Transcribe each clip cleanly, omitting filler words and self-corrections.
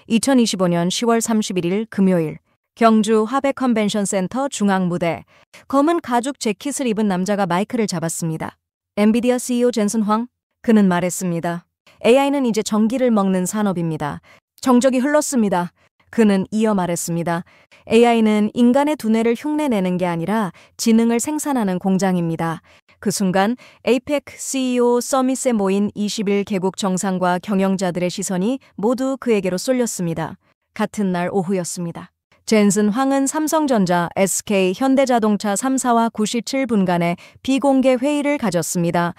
2025년 10월 31일 금요일 경주 화백 컨벤션 센터 중앙 무대 검은 가죽 재킷을 입은 남자가 마이크를 잡았습니다. 엔비디아 CEO 젠슨 황, 그는 말했습니다. AI는 이제 전기를 먹는 산업입니다. 정적이 흘렀습니다. 그는 이어 말했습니다. AI는 인간의 두뇌를 흉내내는 게 아니라 지능을 생산하는 공장입니다. 그 순간 APEC CEO 서밋에 모인 21개국 정상과 경영자들의 시선이 모두 그에게로 쏠렸습니다. 같은 날 오후였습니다. 젠슨 황은 삼성전자, SK, 현대자동차 3사와 97분간의 비공개 회의를 가졌습니다.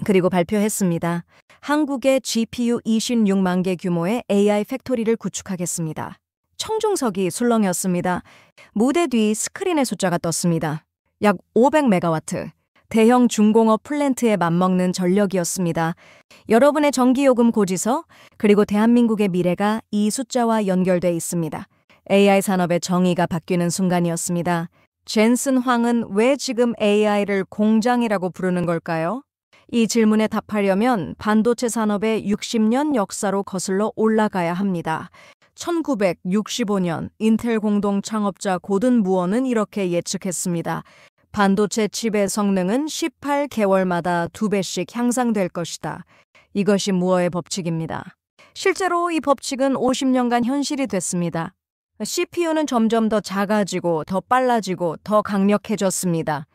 그리고 발표했습니다. 한국에 GPU 26만 개 규모의 AI 팩토리를 구축하겠습니다. 청중석이 술렁였습니다. 무대 뒤 스크린의 숫자가 떴습니다. 약 500메가와트. 대형 중공업 플랜트에 맞먹는 전력이었습니다. 여러분의 전기요금 고지서, 그리고 대한민국의 미래가 이 숫자와 연결돼 있습니다. AI 산업의 정의가 바뀌는 순간이었습니다. 젠슨 황은 왜 지금 AI를 공장이라고 부르는 걸까요? 이 질문에 답하려면 반도체 산업의 60년 역사로 거슬러 올라가야 합니다. 1965년 인텔 공동 창업자 고든 무어는 이렇게 예측했습니다. 반도체 칩의 성능은 18개월마다 2배씩 향상될 것이다. 이것이 무어의 법칙입니다. 실제로 이 법칙은 50년간 현실이 됐습니다. CPU는 점점 더 작아지고 더 빨라지고 더 강력해졌습니다.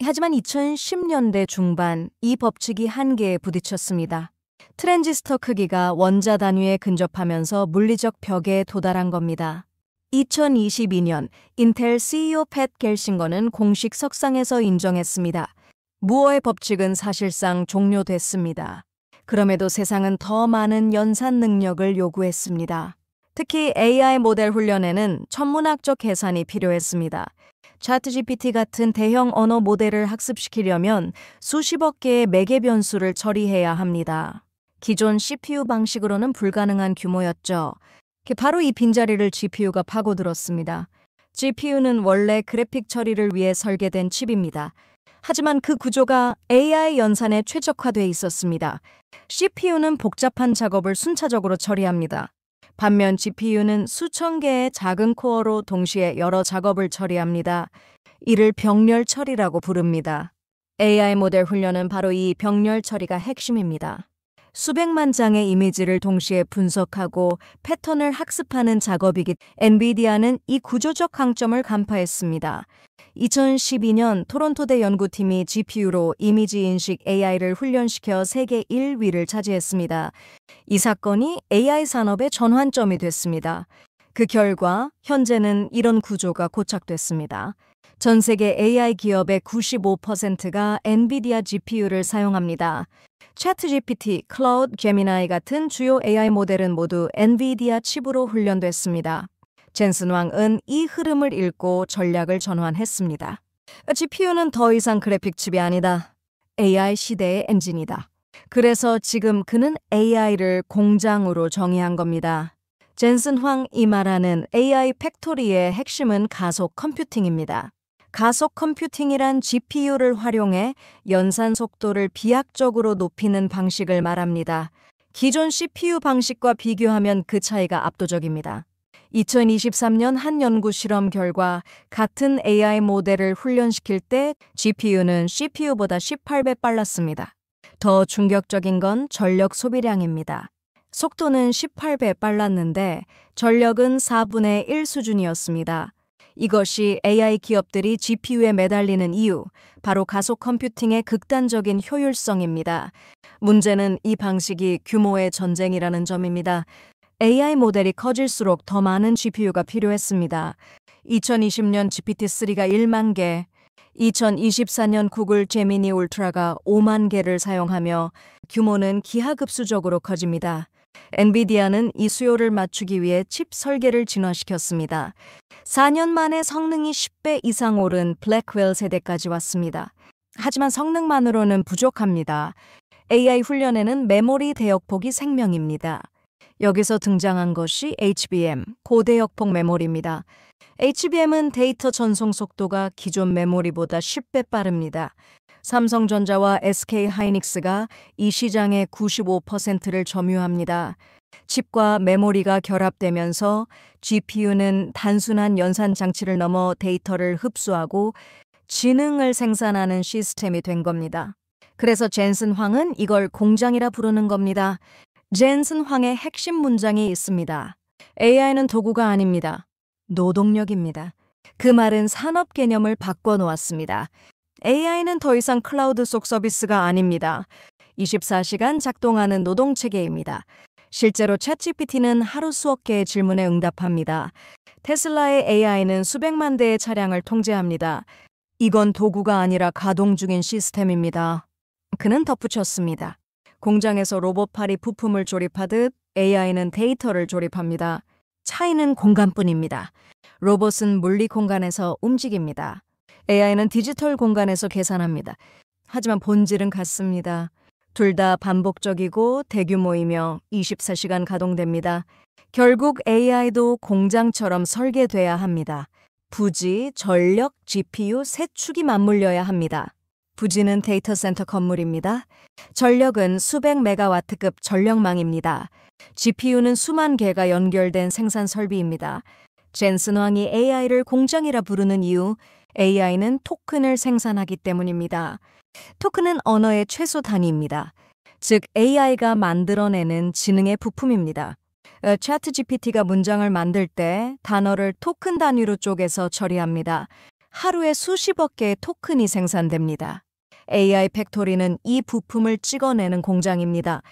하지만 2010년대 중반 이 법칙이 한계에 부딪혔습니다. 트랜지스터 크기가 원자 단위에 근접하면서 물리적 벽에 도달한 겁니다. 2022년 인텔 CEO 팻 겔싱거는 공식 석상에서 인정했습니다. 무어의 법칙은 사실상 종료됐습니다. 그럼에도 세상은 더 많은 연산 능력을 요구했습니다. 특히 AI 모델 훈련에는 천문학적 계산이 필요했습니다. ChatGPT 같은 대형 언어 모델을 학습시키려면 수십억 개의 매개 변수를 처리해야 합니다. 기존 CPU 방식으로는 불가능한 규모였죠. 바로 이 빈자리를 GPU가 파고들었습니다. GPU는 원래 그래픽 처리를 위해 설계된 칩입니다. 하지만 그 구조가 AI 연산에 최적화돼 있었습니다. CPU는 복잡한 작업을 순차적으로 처리합니다. 반면 GPU는 수천 개의 작은 코어로 동시에 여러 작업을 처리합니다. 이를 병렬 처리라고 부릅니다. AI 모델 훈련은 바로 이 병렬 처리가 핵심입니다. 수백만 장의 이미지를 동시에 분석하고 패턴을 학습하는 작업이기 엔비디아는 이 구조적 강점을 간파했습니다. 2012년 토론토대 연구팀이 GPU로 이미지 인식 AI를 훈련시켜 세계 1위를 차지했습니다. 이 사건이 AI 산업의 전환점이 됐습니다. 그 결과 현재는 이런 구조가 고착됐습니다. 전 세계 AI 기업의 95%가 엔비디아 GPU를 사용합니다. 챗GPT, 클라우드, 제미나이 같은 주요 AI 모델은 모두 엔비디아 칩으로 훈련됐습니다. 젠슨 황은 이 흐름을 읽고 전략을 전환했습니다. GPU는 더 이상 그래픽 칩이 아니다. AI 시대의 엔진이다. 그래서 지금 그는 AI를 공장으로 정의한 겁니다. 젠슨 황이 말하는 AI 팩토리의 핵심은 가속 컴퓨팅입니다. 가속 컴퓨팅이란 GPU를 활용해 연산 속도를 비약적으로 높이는 방식을 말합니다. 기존 CPU 방식과 비교하면 그 차이가 압도적입니다. 2023년 한 연구 실험 결과 같은 AI 모델을 훈련시킬 때 GPU는 CPU보다 18배 빨랐습니다. 더 충격적인 건 전력 소비량입니다. 속도는 18배 빨랐는데 전력은 4분의 1 수준이었습니다. 이것이 AI 기업들이 GPU에 매달리는 이유, 바로 가속 컴퓨팅의 극단적인 효율성입니다. 문제는 이 방식이 규모의 전쟁이라는 점입니다. AI 모델이 커질수록 더 많은 GPU가 필요했습니다. 2020년 GPT-3가 1만 개, 2024년 구글 제미니 울트라가 5만 개를 사용하며 규모는 기하급수적으로 커집니다. 엔비디아는 이 수요를 맞추기 위해 칩 설계를 진화시켰습니다. 4년 만에 성능이 10배 이상 오른 블랙웰 세대까지 왔습니다. 하지만 성능만으로는 부족합니다. AI 훈련에는 메모리 대역폭이 생명입니다. 여기서 등장한 것이 HBM, 고대역폭 메모리입니다. HBM은 데이터 전송 속도가 기존 메모리보다 10배 빠릅니다. 삼성전자와 SK 하이닉스가 이 시장의 95%를 점유합니다. 칩과 메모리가 결합되면서 GPU는 단순한 연산 장치를 넘어 데이터를 흡수하고 지능을 생산하는 시스템이 된 겁니다. 그래서 젠슨 황은 이걸 공장이라 부르는 겁니다. 젠슨 황의 핵심 문장이 있습니다. AI는 도구가 아닙니다. 노동력입니다. 그 말은 산업 개념을 바꿔놓았습니다. AI는 더 이상 클라우드 속 서비스가 아닙니다. 24시간 작동하는 노동체계입니다. 실제로 챗GPT는 하루 수억 개의 질문에 응답합니다. 테슬라의 AI는 수백만 대의 차량을 통제합니다. 이건 도구가 아니라 가동 중인 시스템입니다. 그는 덧붙였습니다. 공장에서 로봇팔이 부품을 조립하듯 AI는 데이터를 조립합니다. 차이는 공간뿐입니다. 로봇은 물리 공간에서 움직입니다. AI는 디지털 공간에서 계산합니다. 하지만 본질은 같습니다. 둘 다 반복적이고 대규모이며 24시간 가동됩니다. 결국 AI도 공장처럼 설계돼야 합니다. 부지, 전력, GPU 세 축이 맞물려야 합니다. 부지는 데이터 센터 건물입니다. 전력은 수백 메가와트급 전력망입니다. GPU는 수만 개가 연결된 생산 설비입니다. 젠슨 황이 AI를 공장이라 부르는 이유, AI는 토큰을 생산하기 때문입니다. 토큰은 언어의 최소 단위입니다. 즉 AI가 만들어내는 지능의 부품입니다. 챗GPT가 문장을 만들 때 단어를 토큰 단위로 쪼개서 처리합니다. 하루에 수십억 개의 토큰이 생산됩니다. AI 팩토리는 이 부품을 찍어내는 공장입니다.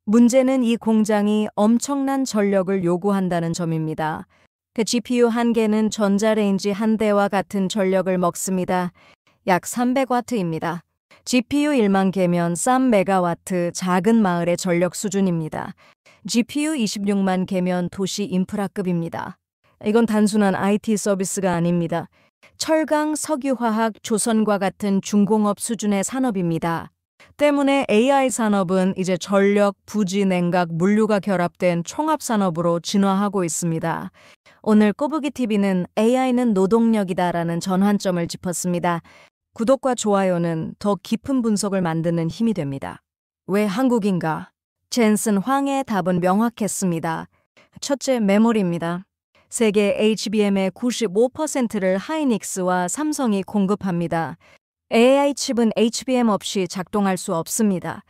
문제는 이 공장이 엄청난 전력을 요구한다는 점입니다. 그 GPU 한 개는 전자레인지 한 대와 같은 전력을 먹습니다. 약 300와트입니다. GPU 1만 개면 싼 메가와트 작은 마을의 전력 수준입니다. GPU 26만 개면 도시 인프라급입니다. 이건 단순한 IT 서비스가 아닙니다. 철강, 석유화학, 조선과 같은 중공업 수준의 산업입니다. 때문에 AI 산업은 이제 전력, 부지, 냉각, 물류가 결합된 총합산업으로 진화하고 있습니다. 오늘 꼬부기TV는 AI는 노동력이다라는 전환점을 짚었습니다. 구독과 좋아요는 더 깊은 분석을 만드는 힘이 됩니다. 왜 한국인가? 젠슨 황의 답은 명확했습니다. 첫째, 메모리입니다. 세계 HBM의 95%를 하이닉스와 삼성이 공급합니다. AI 칩은 HBM 없이 작동할 수 없습니다.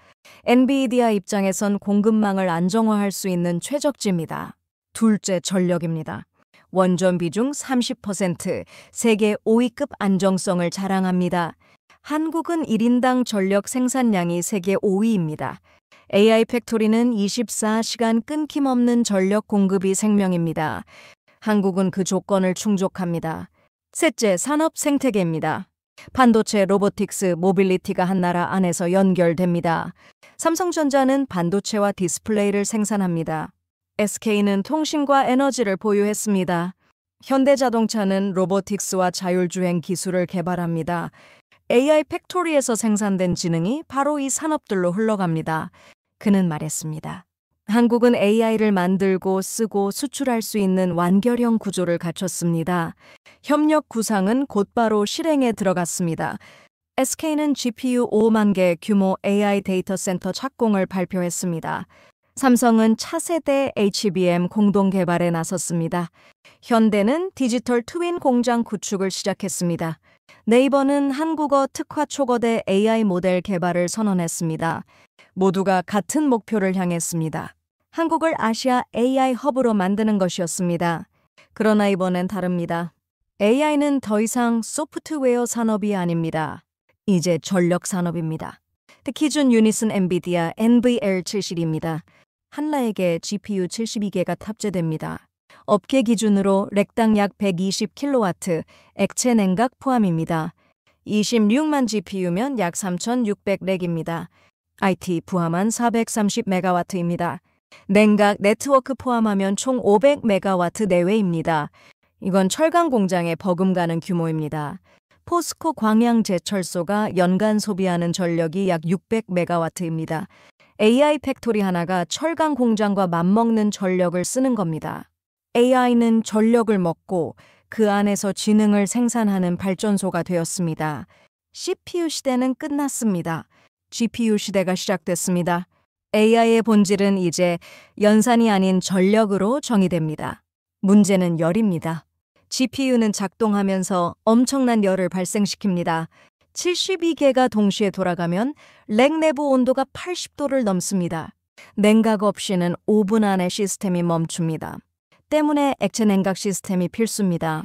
엔비디아 입장에선 공급망을 안정화할 수 있는 최적지입니다. 둘째, 전력입니다. 원전 비중 30%, 세계 5위급 안정성을 자랑합니다. 한국은 1인당 전력 생산량이 세계 5위입니다. AI 팩토리는 24시간 끊김없는 전력 공급이 생명입니다. 한국은 그 조건을 충족합니다. 셋째, 산업 생태계입니다. 반도체, 로보틱스, 모빌리티가 한 나라 안에서 연결됩니다. 삼성전자는 반도체와 디스플레이를 생산합니다. SK는 통신과 에너지를 보유했습니다. 현대자동차는 로보틱스와 자율주행 기술을 개발합니다. AI 팩토리에서 생산된 지능이 바로 이 산업들로 흘러갑니다. 그는 말했습니다. 한국은 AI를 만들고 쓰고 수출할 수 있는 완결형 구조를 갖췄습니다. 협력 구상은 곧바로 실행에 들어갔습니다. SK는 GPU 5만 개 규모 AI 데이터 센터 착공을 발표했습니다. 삼성은 차세대 HBM 공동 개발에 나섰습니다. 현대는 디지털 트윈 공장 구축을 시작했습니다. 네이버는 한국어 특화 초거대 AI 모델 개발을 선언했습니다. 모두가 같은 목표를 향했습니다. 한국을 아시아 AI 허브로 만드는 것이었습니다. 그러나 이번엔 다릅니다. AI는 더 이상 소프트웨어 산업이 아닙니다. 이제 전력 산업입니다. 기준 유닛은 엔비디아 NVL77입니다. 한라에게 GPU 72개가 탑재됩니다. 업계 기준으로 렉당 약 120kW, 액체 냉각 포함입니다. 26만 GPU면 약 3,600렉입니다. IT 부하만 430메가와트입니다. 냉각, 네트워크 포함하면 총 500메가와트 내외입니다. 이건 철강 공장에 버금가는 규모입니다. 포스코 광양제철소가 연간 소비하는 전력이 약 600메가와트입니다. AI 팩토리 하나가 철강 공장과 맞먹는 전력을 쓰는 겁니다. AI는 전력을 먹고 그 안에서 지능을 생산하는 발전소가 되었습니다. CPU 시대는 끝났습니다. GPU 시대가 시작됐습니다. AI의 본질은 이제 연산이 아닌 전력으로 정의됩니다. 문제는 열입니다. GPU는 작동하면서 엄청난 열을 발생시킵니다. 72개가 동시에 돌아가면 렉 내부 온도가 80도를 넘습니다. 냉각 없이는 5분 안에 시스템이 멈춥니다. 때문에 액체 냉각 시스템이 필수입니다.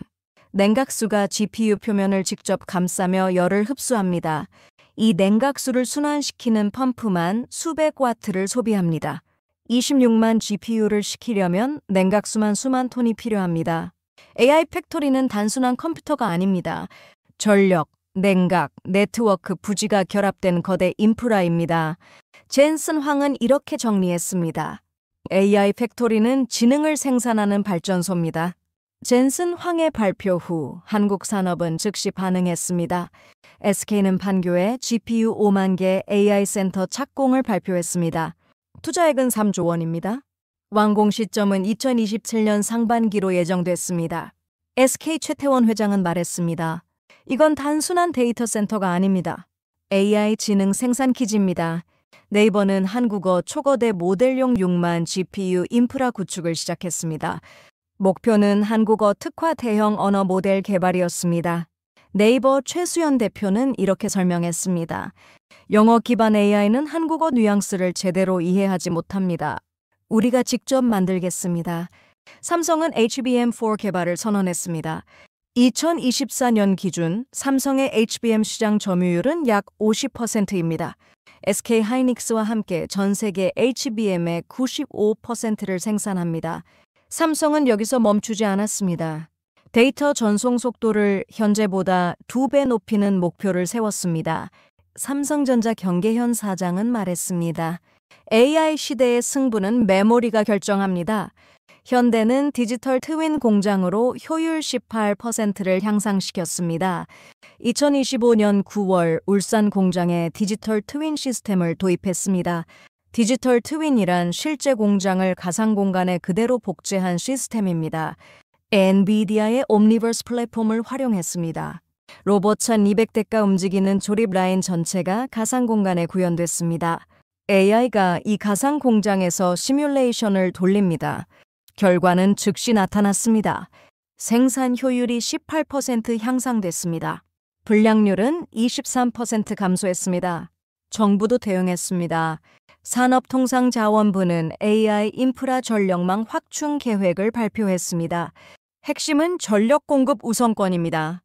냉각수가 GPU 표면을 직접 감싸며 열을 흡수합니다. 이 냉각수를 순환시키는 펌프만 수백 와트를 소비합니다. 26만 GPU를 시키려면 냉각수만 수만 톤이 필요합니다. AI 팩토리는 단순한 컴퓨터가 아닙니다. 전력, 냉각, 네트워크, 부지가 결합된 거대 인프라입니다. 젠슨 황은 이렇게 정리했습니다. AI 팩토리는 지능을 생산하는 발전소입니다. 젠슨 황의 발표 후 한국 산업은 즉시 반응했습니다. SK는 판교에 GPU 5만 개 AI 센터 착공을 발표했습니다. 투자액은 3조 원입니다. 완공 시점은 2027년 상반기로 예정됐습니다. SK 최태원 회장은 말했습니다. 이건 단순한 데이터 센터가 아닙니다. AI 지능 생산 기지입니다. 네이버는 한국어 초거대 모델용 6만 GPU 인프라 구축을 시작했습니다. 목표는 한국어 특화 대형 언어 모델 개발이었습니다. 네이버 최수연 대표는 이렇게 설명했습니다. 영어 기반 AI는 한국어 뉘앙스를 제대로 이해하지 못합니다. 우리가 직접 만들겠습니다. 삼성은 HBM4 개발을 선언했습니다. 2024년 기준 삼성의 HBM 시장 점유율은 약 50%입니다. SK 하이닉스와 함께 전 세계 HBM의 95%를 생산합니다. 삼성은 여기서 멈추지 않았습니다. 데이터 전송 속도를 현재보다 2배 높이는 목표를 세웠습니다. 삼성전자 경계현 사장은 말했습니다. AI 시대의 승부는 메모리가 결정합니다. 현대는 디지털 트윈 공장으로 효율 18%를 향상시켰습니다. 2025년 9월 울산 공장에 디지털 트윈 시스템을 도입했습니다. 디지털 트윈이란 실제 공장을 가상 공간에 그대로 복제한 시스템입니다. 엔비디아의 옴니버스 플랫폼을 활용했습니다. 로봇 1200대가 움직이는 조립 라인 전체가 가상 공간에 구현됐습니다. AI가 이 가상 공장에서 시뮬레이션을 돌립니다. 결과는 즉시 나타났습니다. 생산 효율이 18% 향상됐습니다. 불량률은 23% 감소했습니다. 정부도 대응했습니다. 산업통상자원부는 AI 인프라 전력망 확충 계획을 발표했습니다. 핵심은 전력 공급 우선권입니다.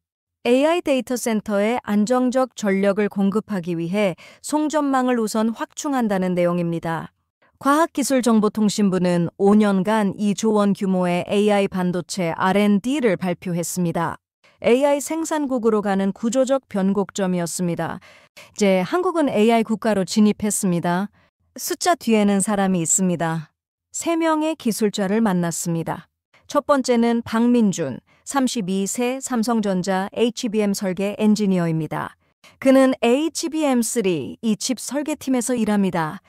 AI 데이터 센터에 안정적 전력을 공급하기 위해 송전망을 우선 확충한다는 내용입니다. 과학기술정보통신부는 5년간 2조 원 규모의 AI 반도체 R&D를 발표했습니다. AI 생산국으로 가는 구조적 변곡점이었습니다. 이제 한국은 AI 국가로 진입했습니다. 숫자 뒤에는 사람이 있습니다. 3명의 기술자를 만났습니다. 첫 번째는 박민준, 32세 삼성전자 HBM 설계 엔지니어입니다. 그는 HBM3 이 칩 설계팀에서 일합니다.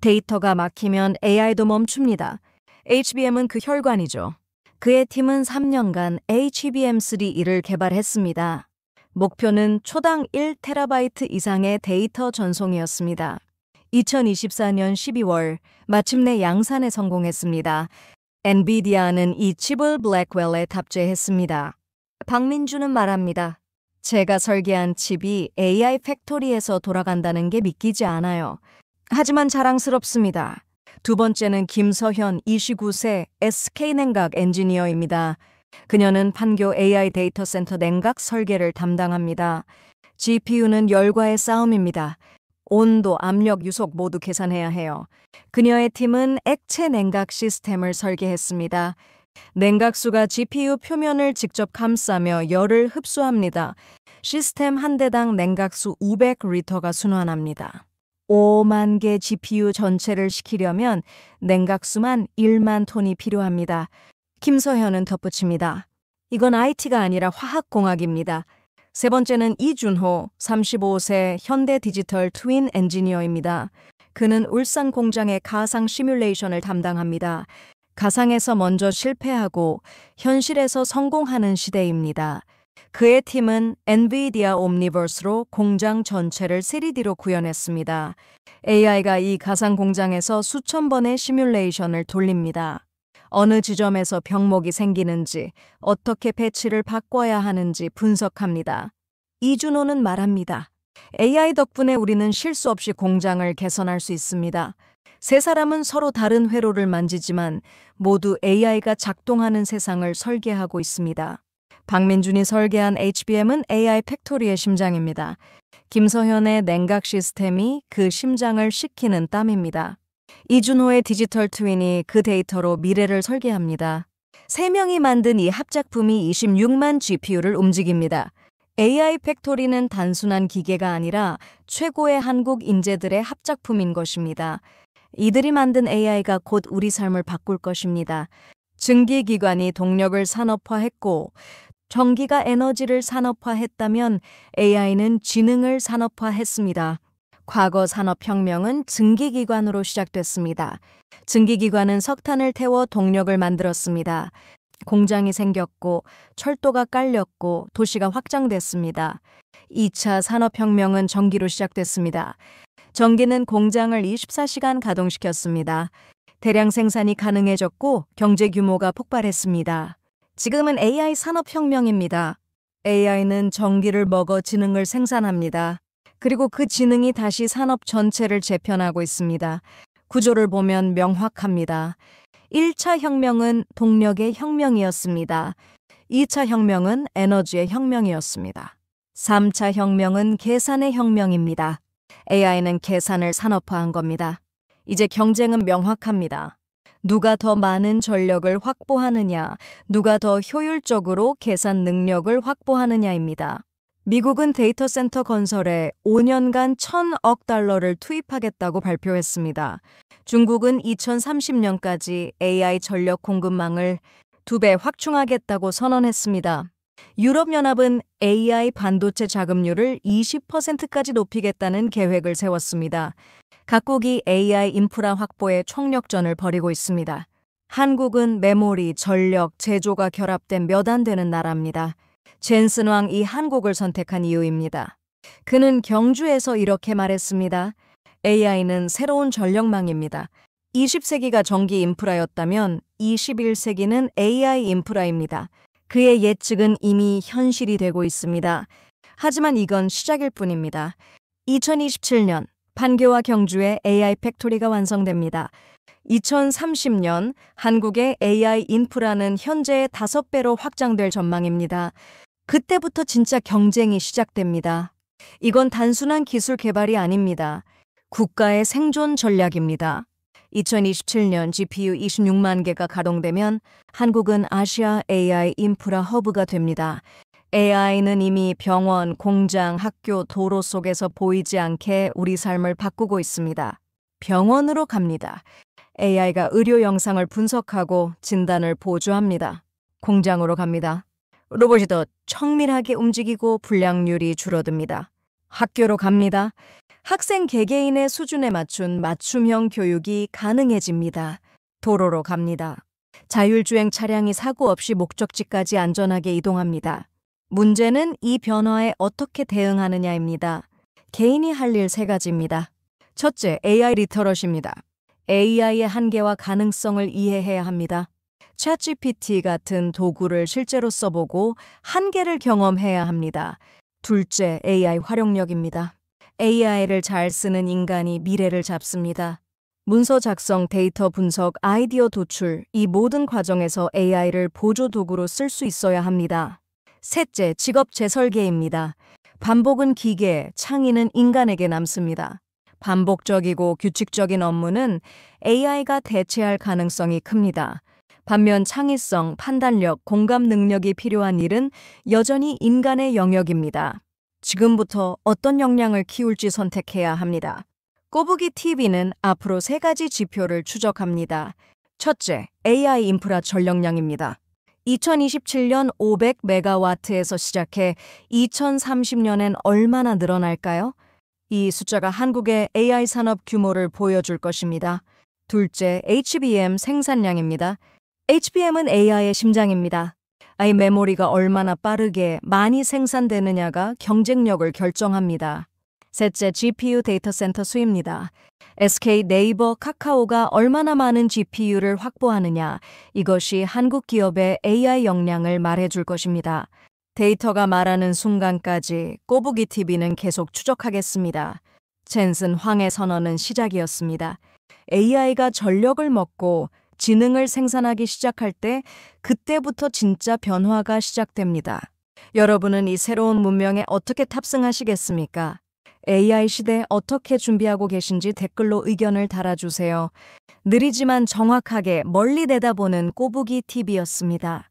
데이터가 막히면 AI도 멈춥니다. HBM은 그 혈관이죠. 그의 팀은 3년간 HBM3를 개발했습니다. 목표는 초당 1TB 이상의 데이터 전송이었습니다. 2024년 12월 마침내 양산에 성공했습니다. 엔비디아는 이 칩을 블랙웰에 탑재했습니다. 박민주는 말합니다. 제가 설계한 칩이 AI 팩토리에서 돌아간다는 게 믿기지 않아요. 하지만 자랑스럽습니다. 두 번째는 김서현 29세 SK냉각 엔지니어입니다. 그녀는 판교 AI 데이터 센터 냉각 설계를 담당합니다. GPU는 열과의 싸움입니다. 온도, 압력, 유속 모두 계산해야 해요. 그녀의 팀은 액체 냉각 시스템을 설계했습니다. 냉각수가 GPU 표면을 직접 감싸며 열을 흡수합니다. 시스템 한 대당 냉각수 500리터가 순환합니다. 5만 개 GPU 전체를 시키려면 냉각수만 1만 톤이 필요합니다. 김서현은 덧붙입니다. 이건 IT가 아니라 화학공학입니다. 세 번째는 이준호, 35세 현대 디지털 트윈 엔지니어입니다. 그는 울산 공장의 가상 시뮬레이션을 담당합니다. 가상에서 먼저 실패하고 현실에서 성공하는 시대입니다. 그의 팀은 엔비디아 옴니버스로 공장 전체를 3D로 구현했습니다. AI가 이 가상 공장에서 수천 번의 시뮬레이션을 돌립니다. 어느 지점에서 병목이 생기는지, 어떻게 배치를 바꿔야 하는지 분석합니다. 이준호는 말합니다. AI 덕분에 우리는 실수 없이 공장을 개선할 수 있습니다. 세 사람은 서로 다른 회로를 만지지만 모두 AI가 작동하는 세상을 설계하고 있습니다. 박민준이 설계한 HBM은 AI 팩토리의 심장입니다. 김서현의 냉각 시스템이 그 심장을 식히는 땀입니다. 이준호의 디지털 트윈이 그 데이터로 미래를 설계합니다. 세 명이 만든 이 합작품이 26만 GPU를 움직입니다. AI 팩토리는 단순한 기계가 아니라 최고의 한국 인재들의 합작품인 것입니다. 이들이 만든 AI가 곧 우리 삶을 바꿀 것입니다. 증기기관이 동력을 산업화했고 전기가 에너지를 산업화했다면 AI는 지능을 산업화했습니다. 과거 산업혁명은 증기기관으로 시작됐습니다. 증기기관은 석탄을 태워 동력을 만들었습니다. 공장이 생겼고 철도가 깔렸고 도시가 확장됐습니다. 2차 산업혁명은 전기로 시작됐습니다. 전기는 공장을 24시간 가동시켰습니다. 대량 생산이 가능해졌고 경제 규모가 폭발했습니다. 지금은 AI 산업혁명입니다. AI는 전기를 먹어 지능을 생산합니다. 그리고 그 지능이 다시 산업 전체를 재편하고 있습니다. 구조를 보면 명확합니다. 1차 혁명은 동력의 혁명이었습니다. 2차 혁명은 에너지의 혁명이었습니다. 3차 혁명은 계산의 혁명입니다. AI는 계산을 산업화한 겁니다. 이제 경쟁은 명확합니다. 누가 더 많은 전력을 확보하느냐, 누가 더 효율적으로 계산 능력을 확보하느냐입니다. 미국은 데이터 센터 건설에 5년간 1,000억 달러를 투입하겠다고 발표했습니다. 중국은 2030년까지 AI 전력 공급망을 2배 확충하겠다고 선언했습니다. 유럽연합은 AI 반도체 자금률을 20%까지 높이겠다는 계획을 세웠습니다. 각국이 AI 인프라 확보에 총력전을 벌이고 있습니다. 한국은 메모리, 전력, 제조가 결합된 몇 안 되는 나라입니다. 젠슨 왕이 한국을 선택한 이유입니다. 그는 경주에서 이렇게 말했습니다. AI는 새로운 전력망입니다. 20세기가 전기 인프라였다면 21세기는 AI 인프라입니다. 그의 예측은 이미 현실이 되고 있습니다. 하지만 이건 시작일 뿐입니다. 2027년 판교와 경주에 AI 팩토리가 완성됩니다. 2030년 한국의 AI 인프라는 현재의 5배로 확장될 전망입니다. 그때부터 진짜 경쟁이 시작됩니다. 이건 단순한 기술 개발이 아닙니다. 국가의 생존 전략입니다. 2027년 GPU 26만 개가 가동되면 한국은 아시아 AI 인프라 허브가 됩니다. AI는 이미 병원, 공장, 학교, 도로 속에서 보이지 않게 우리 삶을 바꾸고 있습니다. 병원으로 갑니다. AI가 의료 영상을 분석하고 진단을 보조합니다. 공장으로 갑니다. 로봇이 더 청밀하게 움직이고 불량률이 줄어듭니다. 학교로 갑니다. 학생 개개인의 수준에 맞춘 맞춤형 교육이 가능해집니다. 도로로 갑니다. 자율주행 차량이 사고 없이 목적지까지 안전하게 이동합니다. 문제는 이 변화에 어떻게 대응하느냐입니다. 개인이 할 일 3가지입니다. 첫째, AI 리터러시입니다. AI의 한계와 가능성을 이해해야 합니다. 챗GPT 같은 도구를 실제로 써보고 한계를 경험해야 합니다. 둘째, AI 활용력입니다. AI를 잘 쓰는 인간이 미래를 잡습니다. 문서 작성, 데이터 분석, 아이디어 도출, 이 모든 과정에서 AI를 보조 도구로 쓸 수 있어야 합니다. 셋째, 직업 재설계입니다. 반복은 기계, 창의는 인간에게 남습니다. 반복적이고 규칙적인 업무는 AI가 대체할 가능성이 큽니다. 반면 창의성, 판단력, 공감 능력이 필요한 일은 여전히 인간의 영역입니다. 지금부터 어떤 역량을 키울지 선택해야 합니다. 꼬부기 TV는 앞으로 3가지 지표를 추적합니다. 첫째, AI 인프라 전력량입니다. 2027년 500메가와트에서 시작해 2030년엔 얼마나 늘어날까요? 이 숫자가 한국의 AI 산업 규모를 보여줄 것입니다. 둘째, HBM 생산량입니다. HBM은 AI의 심장입니다. AI 메모리가 얼마나 빠르게 많이 생산되느냐가 경쟁력을 결정합니다. 셋째, GPU 데이터 센터 수입니다. SK, 네이버, 카카오가 얼마나 많은 GPU를 확보하느냐, 이것이 한국 기업의 AI 역량을 말해줄 것입니다. 데이터가 말하는 순간까지 꼬부기 TV는 계속 추적하겠습니다. 젠슨 황의 선언은 시작이었습니다. AI가 전력을 먹고 지능을 생산하기 시작할 때 그때부터 진짜 변화가 시작됩니다. 여러분은 이 새로운 문명에 어떻게 탑승하시겠습니까? AI 시대 어떻게 준비하고 계신지 댓글로 의견을 달아주세요. 느리지만 정확하게 멀리 내다보는 꼬부기 TV였습니다.